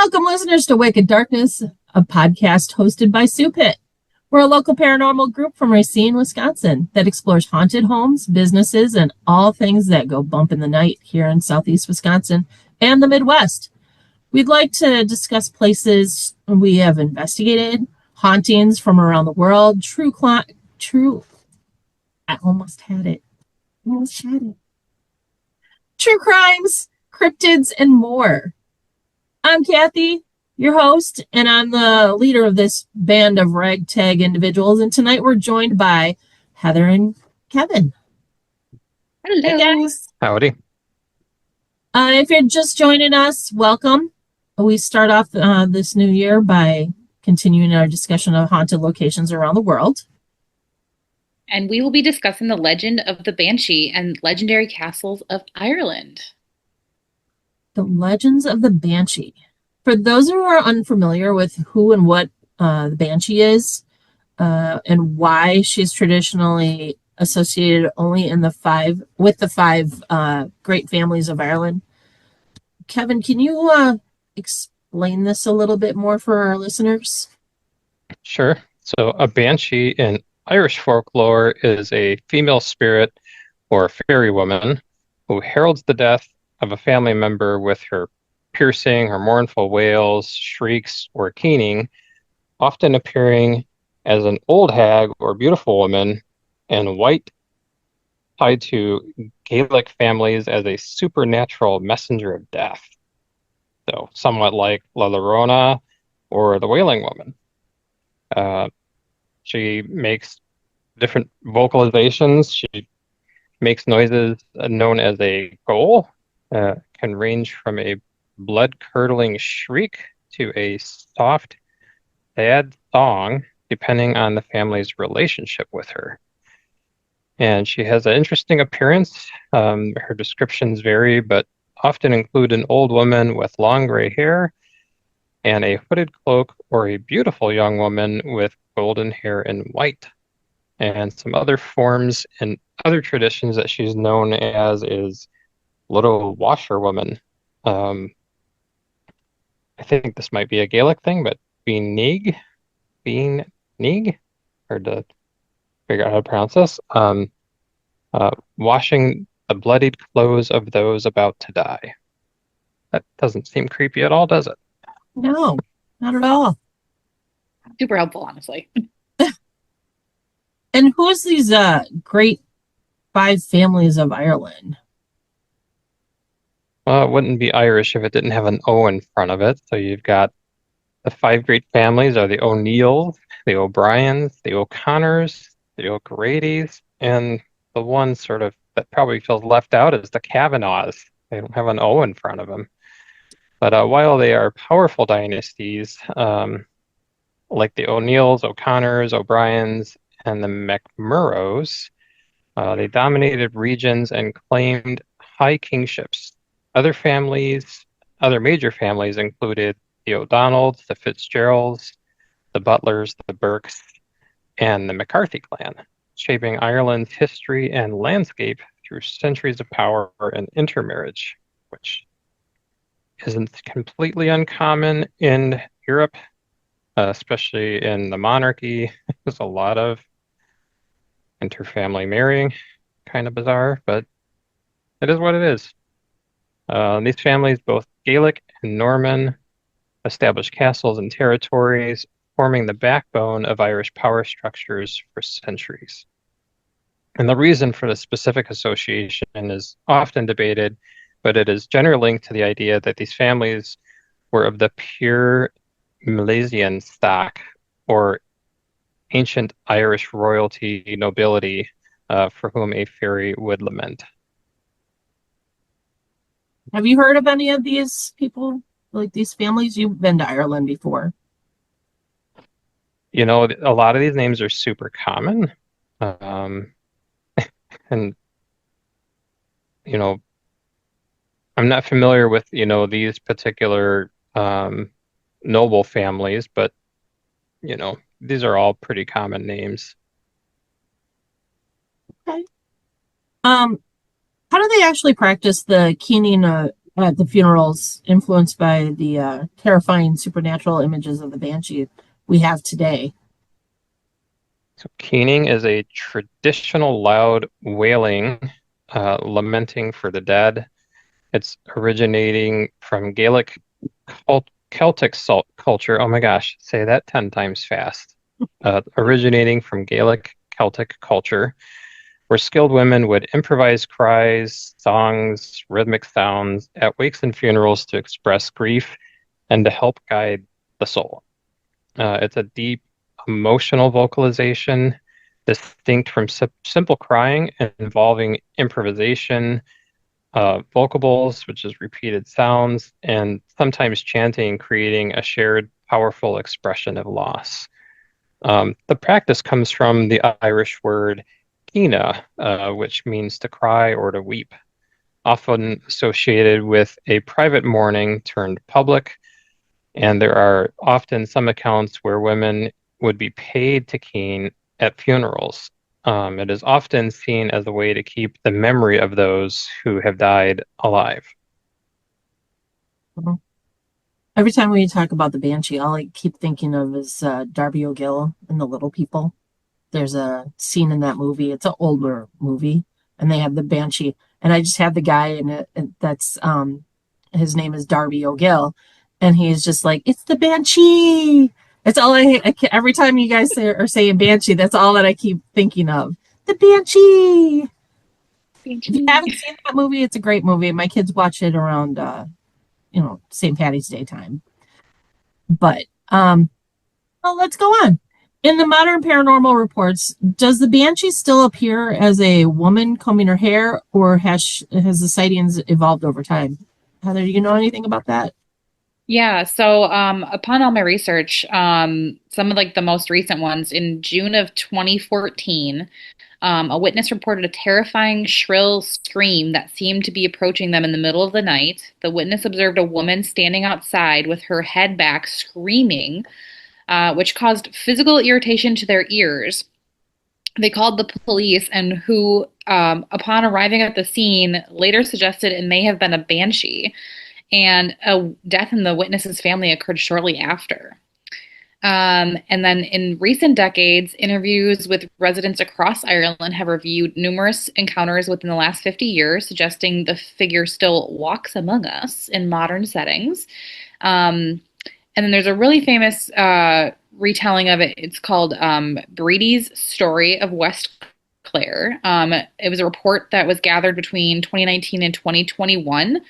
Welcome, listeners, to Wicked Darkness, a podcast hosted by Sue Pitt. We're a local paranormal group from Racine, Wisconsin that explores haunted homes, businesses, and all things that go bump in the night here in Southeast Wisconsin and the Midwest. We'd like to discuss places we have investigated, hauntings from around the world, I almost had it. True crimes, cryptids, and more. I'm Kathy, your host, and I'm the leader of this band of ragtag individuals. And tonight we're joined by Heather and Kevin. Hello. Hey, guys. Howdy. If you're just joining us, welcome. We start off this new year by continuing our discussion of haunted locations around the world. And we will be discussing the legend of the Banshee and legendary castles of Ireland. The Legends of the Banshee. For those who are unfamiliar with who and what the Banshee is and why she's traditionally associated only in the five great families of Ireland, Kevin, can you explain this a little bit more for our listeners? Sure. So a banshee in Irish folklore is a female spirit or fairy woman who heralds the death of a family member with her piercing or mournful wails, shrieks, or keening, often appearing as an old hag or beautiful woman in white, tied to Gaelic families as a supernatural messenger of death. So somewhat like La Llorona or the Wailing Woman. She makes different vocalizations. She makes noises known as a goal, can range from a blood-curdling shriek to a soft, sad song, depending on the family's relationship with her. And she has an interesting appearance. Her descriptions vary, but often include an old woman with long gray hair and a hooded cloak, or a beautiful young woman with golden hair and white. And some other forms and other traditions that she's known as is Little Washerwoman. I think this might be a Gaelic thing, but Bean Neig, hard to figure out how to pronounce this. Washing the bloodied clothes of those about to die. That doesn't seem creepy at all, does it? No, not at all. Super helpful, honestly. And who's these great five families of Ireland? Well, it wouldn't be Irish if it didn't have an O in front of it. So you've got the five great families are the O'Neills, the O'Briens, the O'Connors, the O'Grady's, and the one sort of that probably feels left out is the Kavanaghs. They don't have an O in front of them. But while they are powerful dynasties, like the O'Neills, O'Connors, O'Briens, and the McMurrows, they dominated regions and claimed high kingships. Other major families included the O'Donnells, the Fitzgeralds, the Butlers, the Burkes, and the McCarthy clan, shaping Ireland's history and landscape through centuries of power and intermarriage, which isn't completely uncommon in Europe, especially in the monarchy. There's a lot of interfamily marrying, kind of bizarre, but it is what it is. These families, both Gaelic and Norman, established castles and territories, forming the backbone of Irish power structures for centuries. And the reason for the specific association is often debated, but it is generally linked to the idea that these families were of the pure Milesian stock, or ancient Irish royalty nobility, for whom a fairy would lament. Have you heard of any of these people, like these families? You've been to Ireland before. You know, a lot of these names are super common. And, you know, I'm not familiar with, these particular noble families, but, these are all pretty common names. Okay. How do they actually practice the keening at the funerals, influenced by the terrifying supernatural images of the Banshee we have today. So keening is a traditional loud wailing, lamenting for the dead. It's originating from Gaelic Celtic salt culture. Oh my gosh, say that 10 times fast. Originating from Gaelic Celtic culture, where skilled women would improvise cries, songs, rhythmic sounds at wakes and funerals to express grief and to help guide the soul. It's a deep emotional vocalization, distinct from simple crying, involving improvisation, vocables, which is repeated sounds, and sometimes chanting, creating a shared, powerful expression of loss. The practice comes from the Irish word kina, which means to cry or to weep, often associated with a private mourning turned public. And there are often some accounts where women would be paid to keen at funerals. It is often seen as a way to keep the memory of those who have died alive. Every time we talk about the Banshee, all I keep thinking of is Darby O'Gill and the Little People. There's a scene in that movie. It's an older movie, and they have the Banshee. And I just have the guy in it that's his name is Darby O'Gill, and he's just like, "It's the Banshee." It's all every time you guys are saying Banshee, that's all that I keep thinking of. The Banshee. If you haven't seen that movie, it's a great movie. My kids watch it around St. Patty's Day time. But well, let's go on. In the modern paranormal reports, does the Banshee still appear as a woman combing her hair, or has the sightings evolved over time? Heather, do you know anything about that? Yeah, so upon all my research, some of like the most recent ones in June of 2014, a witness reported a terrifying shrill scream that seemed to be approaching them in the middle of the night. The witness observed a woman standing outside with her head back screaming, which caused physical irritation to their ears. They called the police, and who, upon arriving at the scene, later suggested it may have been a banshee, and a death in the witness's family occurred shortly after. And then in recent decades, interviews with residents across Ireland have reviewed numerous encounters within the last 50 years, suggesting the figure still walks among us in modern settings. And then there's a really famous retelling of it. It's called Brady's Story of West Clare. It was a report that was gathered between 2019 and 2021,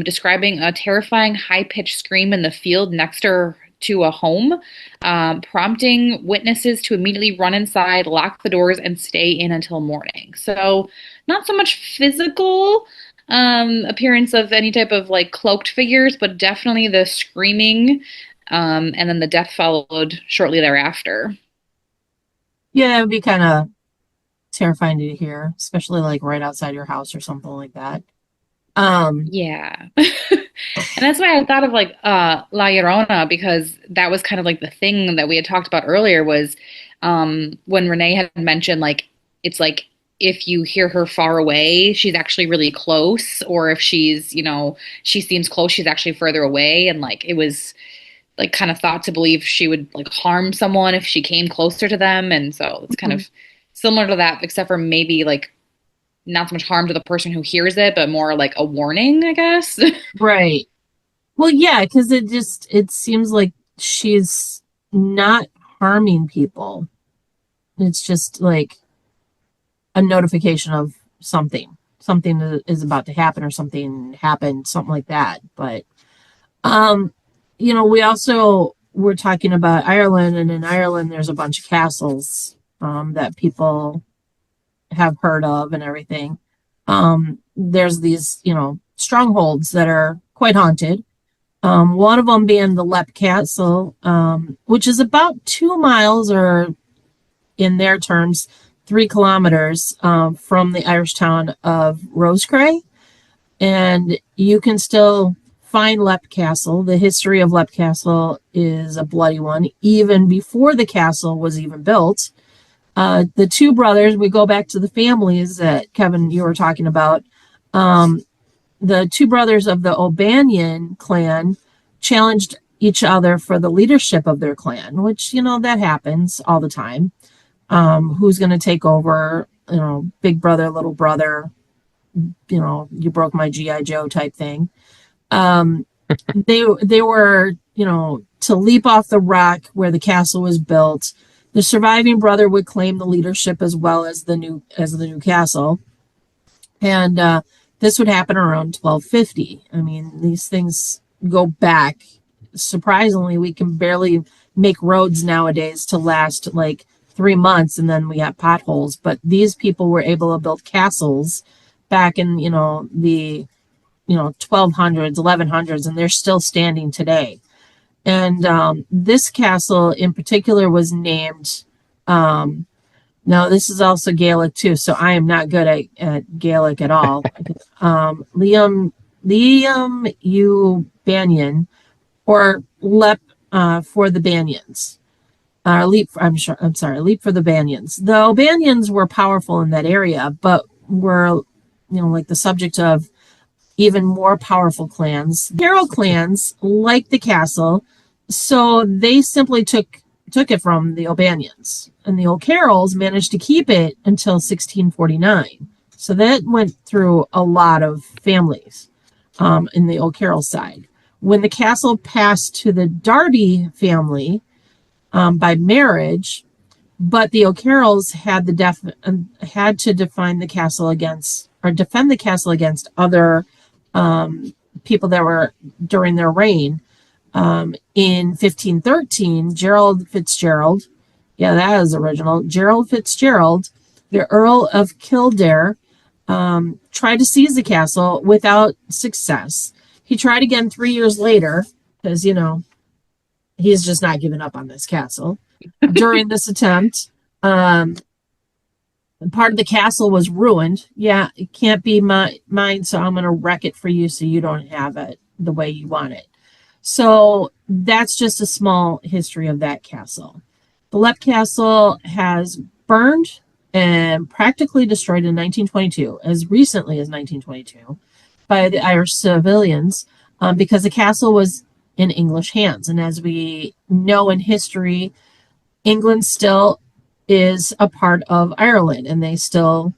describing a terrifying high-pitched scream in the field next to a home, prompting witnesses to immediately run inside, lock the doors, and stay in until morning. So, not so much physical appearance of any type of like cloaked figures, but definitely the screaming, and then the death followed shortly thereafter. Yeah, it would be kind of terrifying to hear, especially like right outside your house or something like that. Um, Yeah. And that's why I thought of like La Llorona, because that was kind of like the thing that we had talked about earlier was when Renee had mentioned like it's like if you hear her far away, she's actually really close, or if she's, she seems close, she's actually further away. And like it was like kind of thought to believe she would like harm someone if she came closer to them. And so it's kind of similar to that, except for maybe like not so much harm to the person who hears it, but more like a warning, I guess. right. Well, yeah, because it seems like she's not harming people. It's just like a notification of something that is about to happen, or something happened, something like that. But um we also were talking about Ireland, and in Ireland there's a bunch of castles that people have heard of and everything. There's these strongholds that are quite haunted. One of them being the Lep Castle, which is about 2 miles, or in their terms, 3 kilometers from the Irish town of Roscrea. And you can still find Lep Castle. The history of Lep Castle is a bloody one, even before the castle was even built. The two brothers, we go back to the families that Kevin, you were talking about. Um, the two brothers of the O'Banion clan challenged each other for the leadership of their clan, which, that happens all the time. Who's going to take over, big brother, little brother, you broke my GI Joe type thing. um, they were, to leap off the rock where the castle was built. The surviving brother would claim the leadership as well as the new castle, and this would happen around 1250. I mean, these things go back. Surprisingly, we can barely make roads nowadays to last like 3 months, and then we got potholes. But these people were able to build castles back in the 1200s, 1100s, and they're still standing today. And this castle in particular was named. Now, this is also Gaelic too, so I am not good at Gaelic at all. Liam U Banyan, or Lep for the Banyans. Leap. I'm sorry. Leap for the Banyans. The O'Banyans were powerful in that area, but were, like the subject of even more powerful clans. Carroll clans liked the castle, so they simply took it from the O'Banyans, and the O'Carrolls managed to keep it until 1649. So that went through a lot of families in the O'Carroll side. When the castle passed to the Darby family by marriage, but the O'Carrolls had to defend the castle against other people that were during their reign. In 1513, Gerald Fitzgerald, yeah, that is original. Gerald Fitzgerald, the Earl of Kildare, tried to seize the castle without success. He tried again 3 years later because, he's just not giving up on this castle. During this attempt, part of the castle was ruined. Yeah, it can't be mine, so I'm going to wreck it for you so you don't have it the way you want it. So that's just a small history of that castle. The Lep Castle has burned and practically destroyed in 1922, as recently as 1922, by the Irish civilians, because the castle was in English hands. And as we know in history, England still is a part of Ireland, and they still,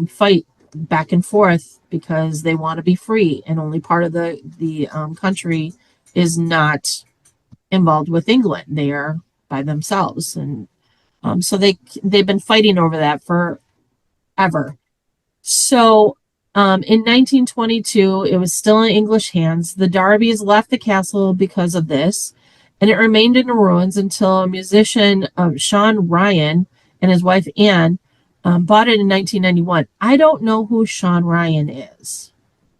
fight back and forth because they want to be free, and only part of the country is not involved with England. They are by themselves, and so they've been fighting over that forever. So in 1922, it was still in English hands. The Darbys left the castle because of this, and it remained in the ruins until a musician, Sean Ryan, and his wife Anne bought it in 1991. I don't know who Sean Ryan is,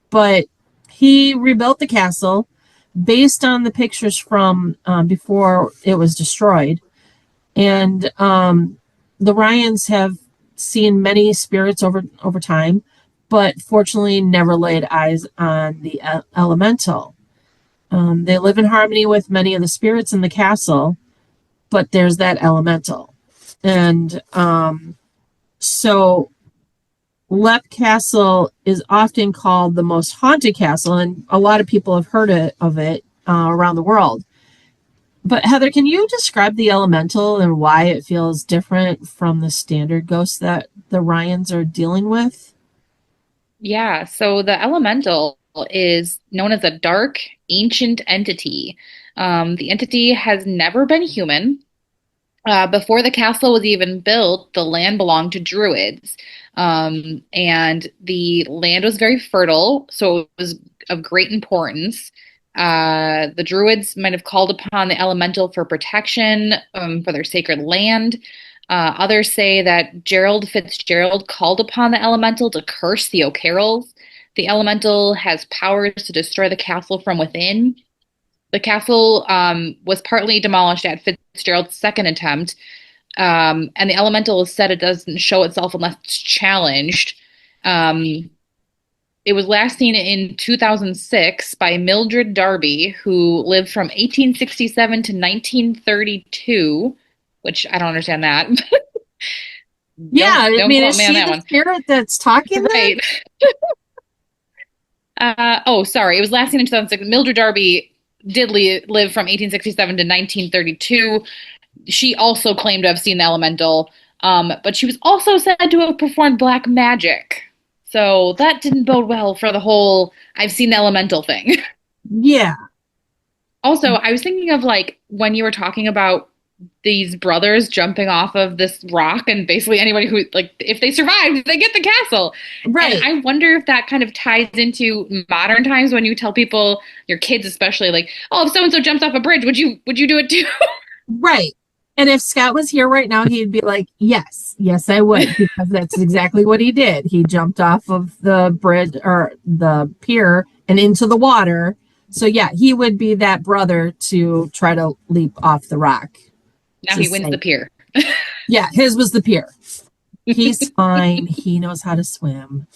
but he rebuilt the castle based on the pictures from before it was destroyed. And the Ryans have seen many spirits over time, but fortunately never laid eyes on the elemental. They live in harmony with many of the spirits in the castle, but there's that elemental. And so Lep Castle is often called the most haunted castle, and a lot of people have heard of it around the world. But Heather, can you describe the elemental and why it feels different from the standard ghosts that the Ryans are dealing with? Yeah, so the elemental is known as a dark, ancient entity. The entity has never been human. Before the castle was even built, the land belonged to druids. And the land was very fertile, so it was of great importance. The druids might have called upon the elemental for protection, for their sacred land. Others say that Gerald Fitzgerald called upon the elemental to curse the O'Carrolls. The elemental has powers to destroy the castle from within. The castle was partly demolished at Fitzgerald's second attempt, and the elemental has said it doesn't show itself unless it's challenged. It was last seen in 2006 by Mildred Darby, who lived from 1867 to 1932, which I don't understand that. Yeah, I Don't mean, quote is me on she that the one. spirit that's talking then? Right. Oh, sorry. It was last seen in 2006. Mildred Darby did live from 1867 to 1932. She also claimed to have seen the elemental, but she was also said to have performed black magic. So that didn't bode well for the whole I've seen the elemental thing. Yeah, Also, I was thinking of like when you were talking about these brothers jumping off of this rock, and basically anybody who, like, if they survived, they get the castle. And right, I wonder if that kind of ties into modern times when you tell people, your kids especially, like, oh, if so and so jumps off a bridge, would you do it too? right. And if Scott was here right now, he'd be like, yes, yes, I would, because that's exactly what he did. He jumped off of the bridge or the pier and into the water. So, yeah, he would be that brother to try to leap off the rock Now to he wins the save. pier. Yeah, his was the pier. He's fine. He knows how to swim.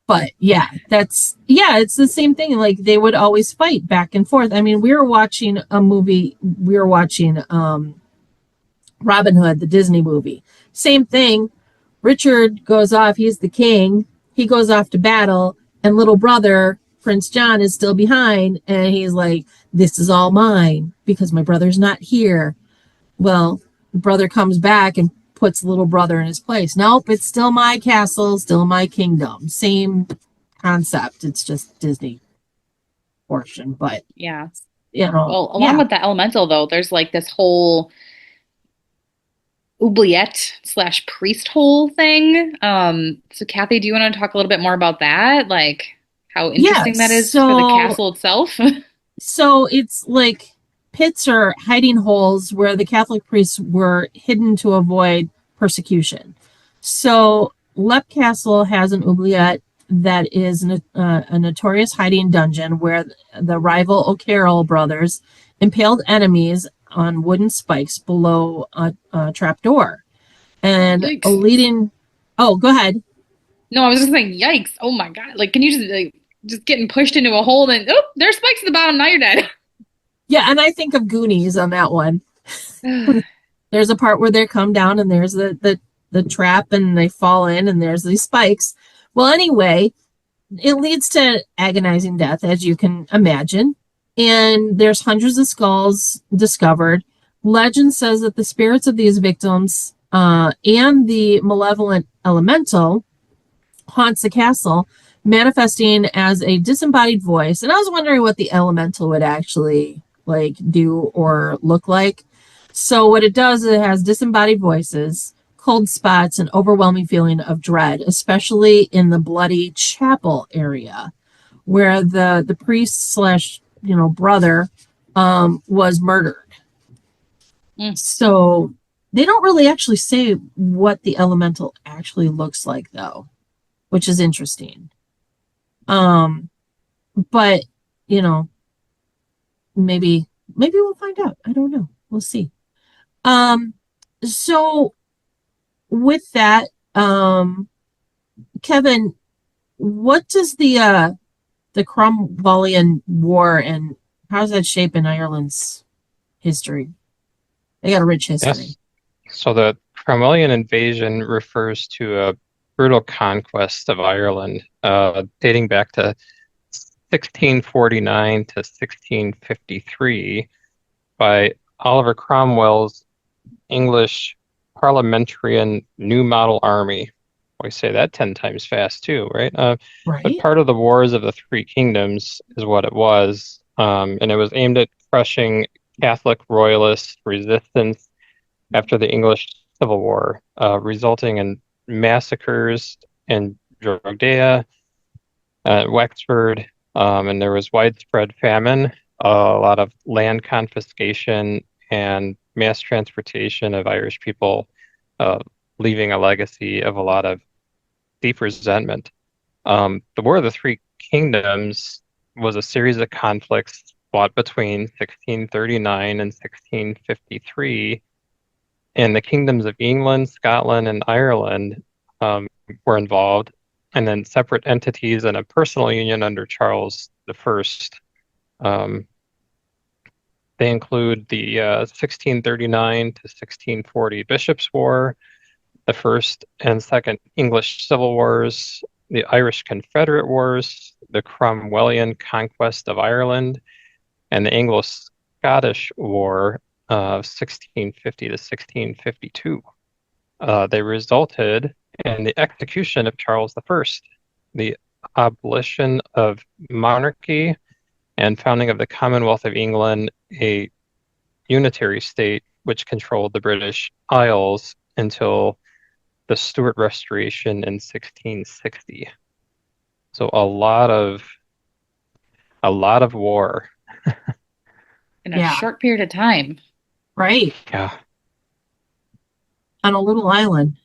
But yeah, it's the same thing. Like they would always fight back and forth. I mean, we were watching a movie, we were watching Robin Hood, the Disney movie. Same thing. Richard goes off, he's the king. He goes off to battle, and little brother, Prince John, is still behind. And he's like, this is all mine because my brother's not here. Well, the brother comes back and puts little brother in his place. Nope, it's still my castle, still my kingdom. Same concept. It's just Disney portion, but Yeah. Well, along yeah, with the elemental, though, there's like this whole oubliette slash priest hole thing. So Kathy, do you want to talk a little bit more about that? Like how yeah. interesting that is for the So castle itself? it's like pits or hiding holes where the Catholic priests were hidden to avoid persecution. So Lep Castle has an oubliette that is a notorious hiding dungeon where the rival O'Carroll brothers impaled enemies on wooden spikes below a trap door. And a Yikes. leading, oh, go ahead. No, I was just saying, yikes. Oh my God. Like, can you just like just getting pushed into a hole and oh, there's spikes at the bottom. Now you're dead. Yeah, and I think of Goonies on that one. There's a part where they come down and there's the trap and they fall in and there's these spikes. Well, anyway, it leads to agonizing death, as you can imagine. And there's hundreds of skulls discovered. Legend says that the spirits of these victims and the malevolent elemental haunts the castle, manifesting as a disembodied voice. And I was wondering what the elemental would actually like do or look like. So what it does, it has disembodied voices, cold spots, and overwhelming feeling of dread, especially in the bloody chapel area where the priest slash brother was murdered. Mm. So they don't really actually say what the elemental actually looks like though, which is interesting. Um, but you know, maybe we'll find out. I don't know. We'll see. Um, so with that, Kevin, what does the Cromwellian War and how does that shape in Ireland's history? They got a rich history. Yes. So the Cromwellian invasion refers to a brutal conquest of Ireland, dating back to 1649 to 1653 by Oliver Cromwell's English parliamentarian New Model Army. We say that 10 times fast too, right? But Right? part of the Wars of the Three Kingdoms is what it was. And it was aimed at crushing Catholic royalist resistance after the English Civil War, resulting in massacres in Drogheda, Wexford, and there was widespread famine, a lot of land confiscation, and mass transportation of Irish people, uh, leaving a legacy of a lot of deep resentment. The War of the Three Kingdoms was a series of conflicts fought between 1639 and 1653, and the kingdoms of England, Scotland, and Ireland were involved, and then separate entities and a personal union under Charles the First. Um, they include the 1639 to 1640 Bishops' War, the First and Second English Civil Wars, the Irish Confederate Wars, the Cromwellian conquest of Ireland, and the Anglo-Scottish War of 1650 to 1652. They resulted in the execution of Charles I, the abolition of monarchy, and founding of the Commonwealth of England, a unitary state which controlled the British Isles until the Stuart Restoration in 1660. So a lot of war. In a Yeah, short period of time. right. Yeah. On a little island.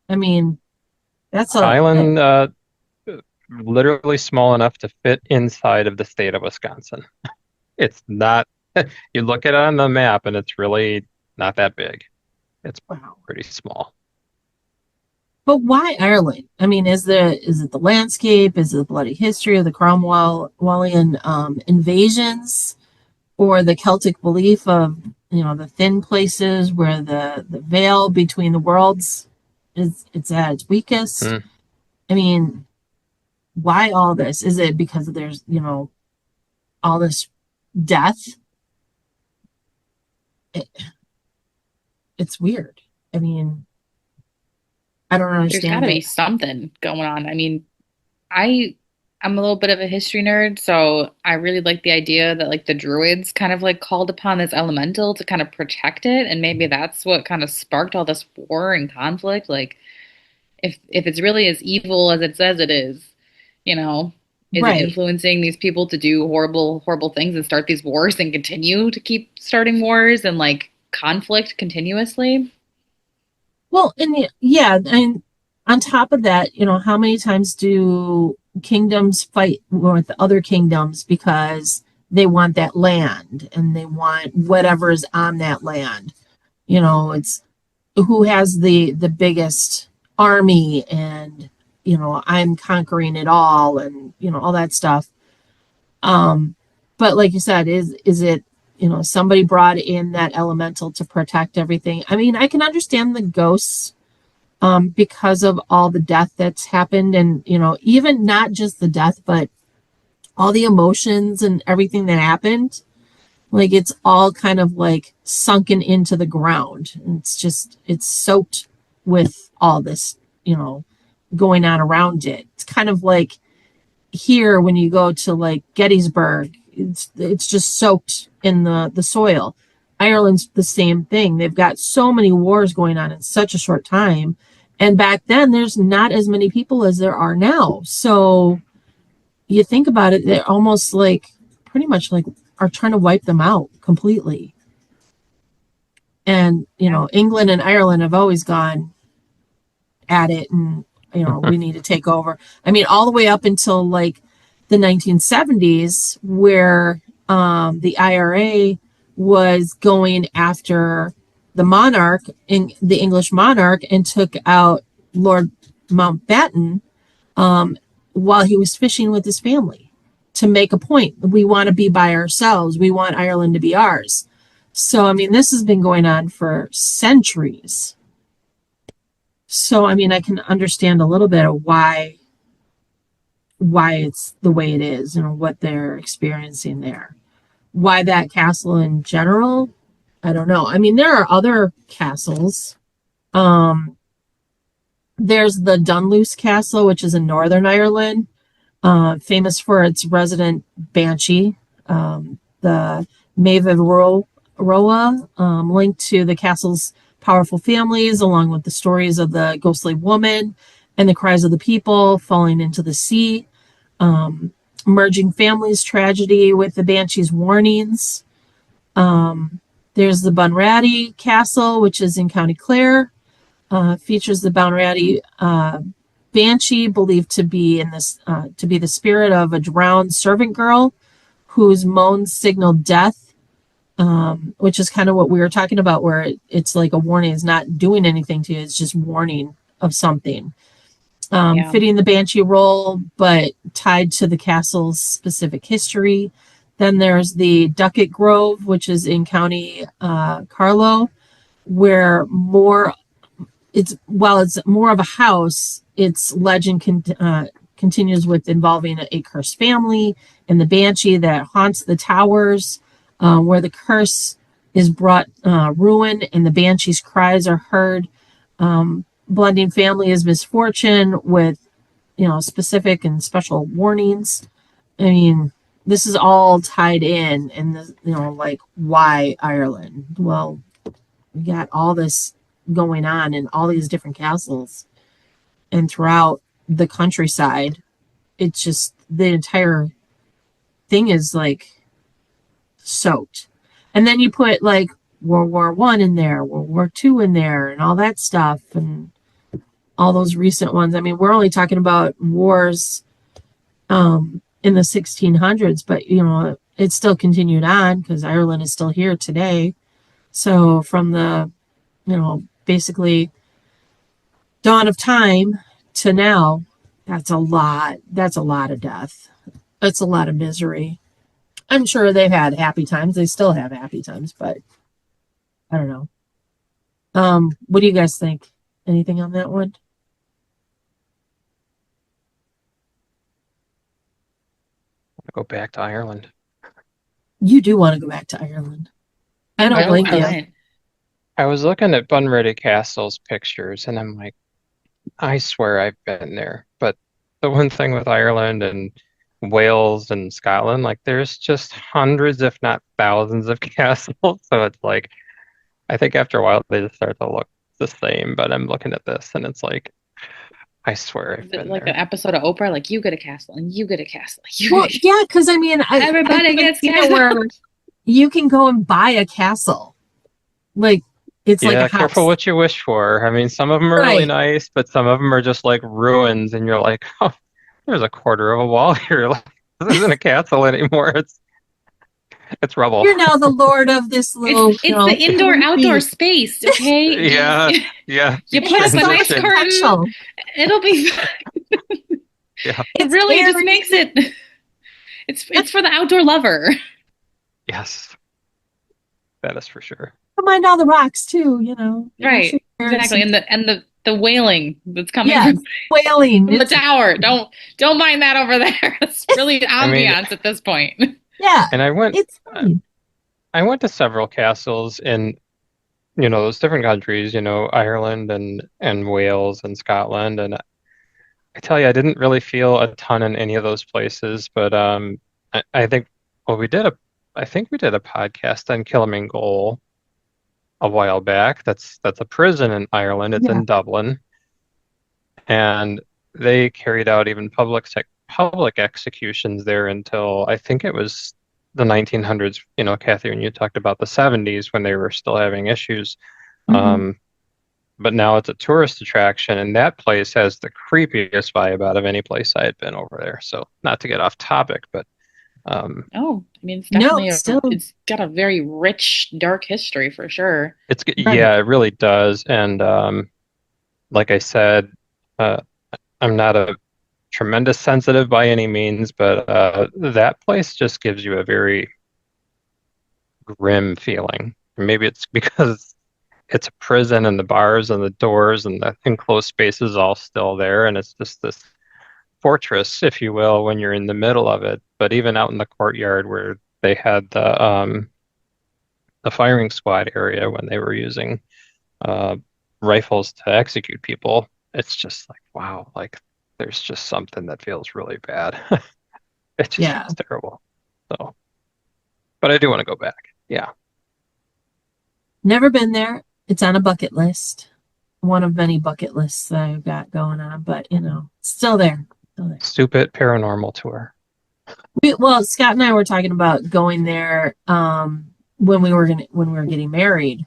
I mean, that's Island literally small enough to fit inside of the state of Wisconsin. It's not, you look at it on the map and it's really not that big. It's wow. pretty small. But why Ireland? I mean, is it the landscape? Is it the bloody history of the Cromwellian invasions, or the Celtic belief of the thin places where the veil between the worlds is it's at its weakest? Hmm. I mean, why all this? Is it because there's all this death? It, it's weird. I mean, I don't There's got understand to be it. something going on. I mean, I I'm a little bit of a history nerd, so I really like the idea that like the druids kind of like called upon this elemental to kind of protect it, and maybe that's what kind of sparked all this war and conflict. Like if it's really as evil as it says it is, you know, is it Right. influencing these people to do horrible things and start these wars and continue to keep starting wars and like conflict continuously? Well, and yeah, and on top of that, how many times do kingdoms fight with other kingdoms because they want that land and they want whatever is on that land? It's who has the biggest army, and I'm conquering it all, and all that stuff. Um, but like you said, is it somebody brought in that elemental to protect everything? I mean, I can understand the ghosts because of all the death that's happened, and even not just the death, but all the emotions and everything that happened. Like it's all kind of like sunken into the ground. It's soaked with all this, going on around it. It's kind of like here when you go to like Gettysburg, it's just soaked in the soil. Ireland's the same thing. They've got so many wars going on in such a short time. And back then there's not as many people as there are now. So you think about it, they're almost like pretty much like are trying to wipe them out completely. And, Yeah. England and Ireland have always gone at it, and we need to take over. I mean, all the way up until like the 1970s, where the IRA was going after the monarch, in the English monarch, and took out Lord Mountbatten while he was fishing with his family to make a point. We want to be by ourselves. We want Ireland to be ours. So, I mean, this has been going on for centuries. So, I mean, I can understand a little bit of why it's the way it is and what they're experiencing there. Why that castle in general, I don't know. I mean, there are other castles. Um, there's the Dunluce Castle, which is in Northern Ireland, famous for its resident Banshee. The Maeve Roa, linked to the castle's powerful families, along with the stories of the ghostly woman and the cries of the people falling into the sea, merging families' tragedy with the Banshee's warnings. There's the Bunratty Castle, which is in County Clare. Features the Bunratty Banshee, believed to be to be the spirit of a drowned servant girl whose moans signal death, which is kind of what we were talking about, where it's like a warning. It's not doing anything to you; it's just warning of something. Yeah. Fitting the Banshee role, but tied to the castle's specific history. Then there's the Ducat Grove, which is in County Carlow, where more it's while it's more of a house, its legend continues with involving a cursed family and the Banshee that haunts the towers, where the curse is brought ruin and the Banshee's cries are heard. Blending family is misfortune with, specific and special warnings. I mean, this is all tied in, and like, why Ireland? Well, we got all this going on in all these different castles and throughout the countryside. It's just the entire thing is like soaked. And then you put like World War I in there, World War II in there, and all that stuff, and all those recent ones. I mean, we're only talking about wars in the 1600s, but it still continued on because Ireland is still here today. So from the basically dawn of time to now, that's a lot of death. That's a lot of misery. I'm sure they've had happy times. They still have happy times, but I don't know. What do you guys think? Anything on that one? Go back to Ireland. You do want to go back to Ireland. I don't blame you. I was looking at Bunready Castle's pictures, and I'm like, I swear I've been there. But the one thing with Ireland and Wales and Scotland, like there's just hundreds, if not thousands, of castles. So it's like, I think after a while they just start to look the same. But I'm looking at this, and it's like, I swear I've been like there. an episode of Oprah, like you get a castle and you get a castle. Yeah, because I mean, everybody gets castle. Where you can go and buy a castle, like it's like a house. Careful what you wish for. I mean, some of them are really nice, but some of them are just like ruins, and you're like, oh, there's a quarter of a wall here. Like, this isn't a castle anymore. It's rubble. You're now the lord of this little. It's the indoor-outdoor space, okay? Yeah. You put up a nice curtain. It'll be fine. Yeah. It really just makes it. It's for the outdoor lover. Yes, that is for sure. Don't mind all the rocks too, Right, exactly, and the wailing that's coming from the tower. Don't mind that over there. It's really ambiance at this point. Yeah, and I went. It's fine. I went to several castles in, those different countries. Ireland and Wales and Scotland, and I tell you, I didn't really feel a ton in any of those places. But I think, well, I think we did a podcast on Kilmaingold a while back. That's a prison in Ireland. It's in Dublin, and they carried out even public executions there until I think it was the 1900s. Catherine, you talked about the 70s when they were still having issues. But now it's a tourist attraction, and that place has the creepiest vibe out of any place I had been over there. So not to get off topic, but I mean, it's definitely it's got a very rich, dark history for sure. Yeah, it really does. And like I said, I'm not a tremendous sensitive by any means, but that place just gives you a very grim feeling. Maybe it's because it's a prison and the bars and the doors and the enclosed spaces all still there, and it's just this fortress, if you will, when you're in the middle of it. But even out in the courtyard where they had the firing squad area when they were using rifles to execute people, it's just like, wow, like there's just something that feels really bad. It just feels terrible. So, but I do want to go back. Yeah. Never been there. It's on a bucket list. One of many bucket lists that I've got going on, but it's still there. Stupid paranormal tour. Well, Scott and I were talking about going there when we were getting married,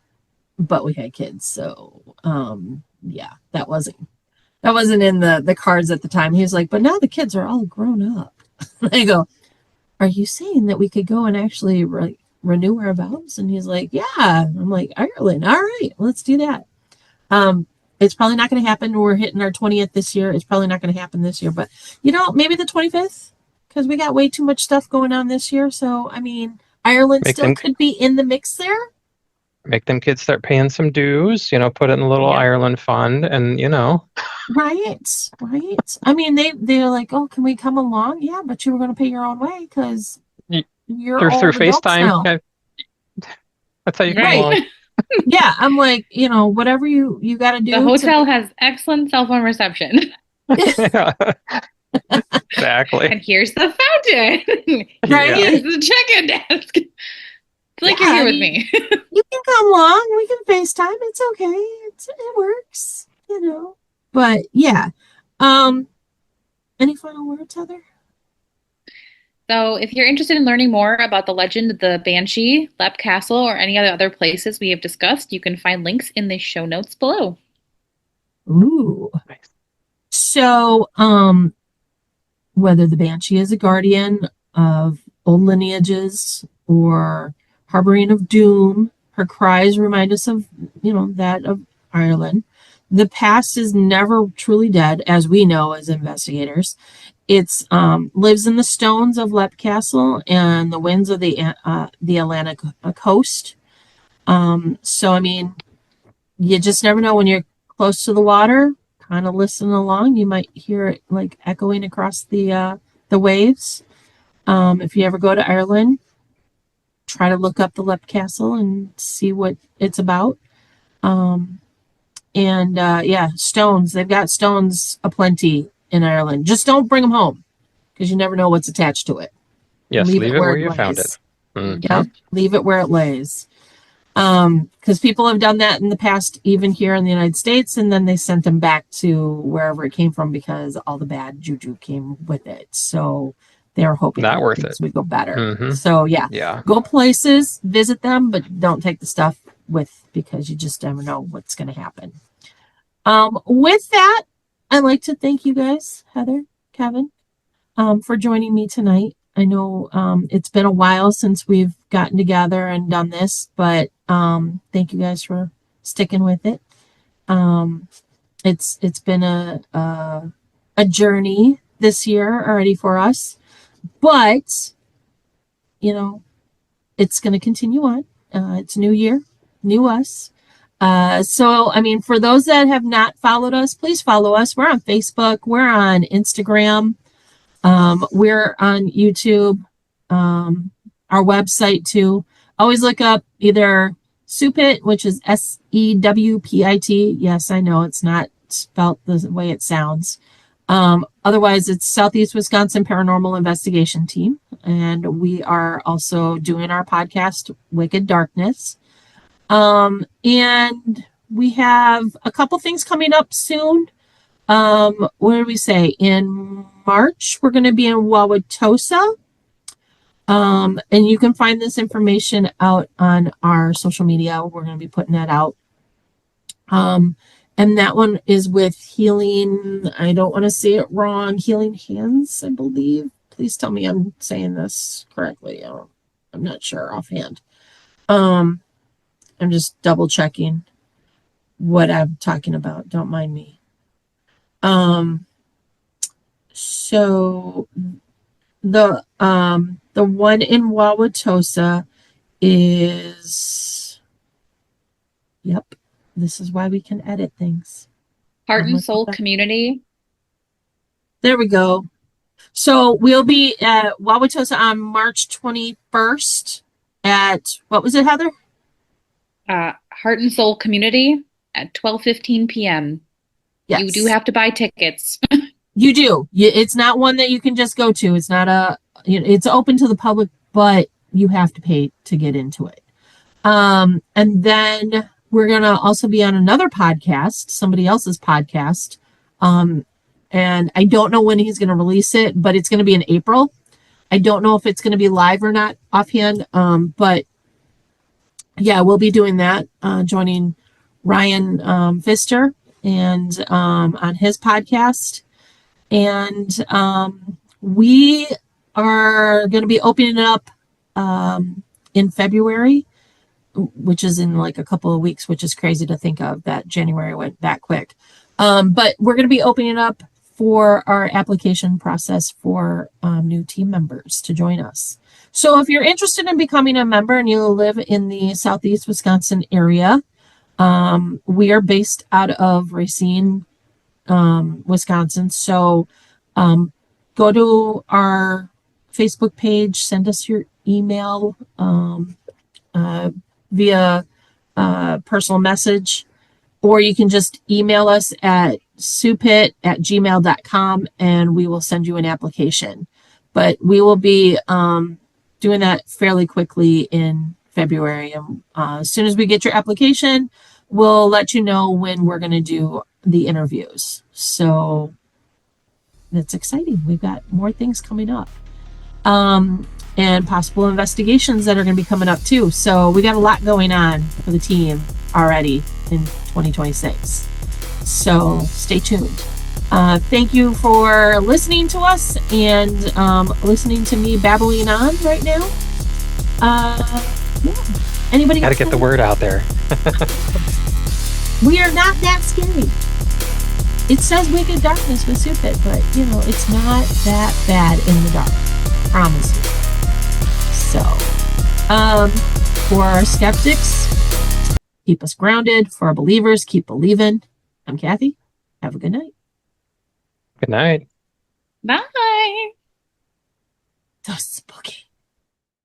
but we had kids, so that wasn't in the cards at the time. He was like, but now the kids are all grown up. I go, are you saying that we could go and actually renew our vows? And he's like, yeah. I'm like, Ireland, all right, let's do that. It's probably not going to happen. We're hitting our 20th this year. It's probably not going to happen this year, but maybe the 25th, because we got way too much stuff going on this year. So, I mean, Ireland could be in the mix there. Make them kids start paying some dues, put it in a little Ireland fund, and Right, right. I mean, they're like, oh, can we come along? Yeah, but you were going to pay your own way because You, you're through all adults FaceTime, now. yeah, that's how you come Right. Right. along. Yeah, I'm like, whatever you got to The do to hotel make. has excellent cell phone reception. Yeah, exactly. And here's the fountain. Yeah. Here's Right. the check-in desk. It's like you're Yeah, here I with mean, me. you can come along. We can FaceTime. It's okay. It works. But yeah. Um, any final words, Heather? So, if you're interested in learning more about the legend of the Banshee, Lep Castle, or any other places we have discussed, you can find links in the show notes below. Ooh. Nice. So, whether the Banshee is a guardian of old lineages or harboring of doom, her cries remind us of, that of Ireland. The past is never truly dead, as we know as investigators. It's lives in the stones of Lep Castle and the winds of the Atlantic coast. So I mean, you just never know when you're close to the water. Kind of listen along, you might hear it like echoing across the waves. If you ever go to Ireland, try to look up the Lep Castle and see what it's about. Um, and yeah, stones. They've got stones aplenty in Ireland. Just don't bring them home because you never know what's attached to it. Yes, Leave leave it it where where it you found it. lays. Hmm. Yep, leave it where it lays. Because people have done that in the past, even here in the United States, and then they sent them back to wherever it came from because all the bad juju came with it. So they're hoping Not that worth it. things would go better. Hmm. So yeah, Yeah. go places, visit them, but don't take the stuff with because you just never know what's going to happen. With that, I'd like to thank you guys, Heather, Kevin, for joining me tonight. I know it's been a while since we've gotten together and done this, but thank you guys for sticking with it. Um, it's been a journey this year already for us, but you know it's going to continue on. It's new year, new us. So, I mean, for those that have not followed us, please follow us. We're on Facebook, we're on Instagram, we're on YouTube, our website too. Always look up either Supit, which is SEWPIT. Yes, I know it's not spelt the way it sounds. Otherwise, it's Southeast Wisconsin Paranormal Investigation Team. And we are also doing our podcast, Wicked Darkness. And we have a couple things coming up soon. What did we say? In March, we're going to be in Wauwatosa. And you can find this information out on our social media. We're going to be putting that out. And that one is with Healing. I don't want to say it wrong. Healing Hands, I believe. Please tell me I'm saying this correctly. I'm not sure offhand. I'm just double checking what I'm talking about. Don't mind me. So the one in Wauwatosa is, yep. This is why we can edit things. Heart I'm and gonna go Soul back. Community. There we go. So we'll be at Wauwatosa on March 21st at, what was it, Heather? Heart and Soul Community at 12:15 p.m. You do Yes, have to buy tickets. you do. It's not one that you can just go to. It's not it's open to the public, but you have to pay to get into it. And then we're going to also be on another podcast, somebody else's podcast. And I don't know when he's going to release it, but it's going to be in April. I don't know if it's going to be live or not offhand. But yeah, we'll be doing that, joining Ryan Pfister and on his podcast. And we are going to be opening it up in February, which is in like a couple of weeks, which is crazy to think of that January went that quick. But we're going to be opening up for our application process for new team members to join us. So if you're interested in becoming a member and you live in the Southeast Wisconsin area, we are based out of Racine, Wisconsin. So go to our Facebook page, send us your email via personal message, or you can just email us at supit@gmail.com and we will send you an application. But we will be doing that fairly quickly in February. And as soon as we get your application, we'll let you know when we're going to do the interviews. So that's exciting. We've got more things coming up. And possible investigations that are going to be coming up too. So we got a lot going on for the team already in 2026. So stay tuned. Thank you for listening to us and listening to me babbling on right now. Yeah. Anybody Got to else get the word out there. We are not that scary. It says wicked darkness with Supit, but it's not that bad in the dark. Promise you. So, for our skeptics, keep us grounded. For our believers, keep believing. I'm Kathy. Have a good night. Good night. Bye. So spooky.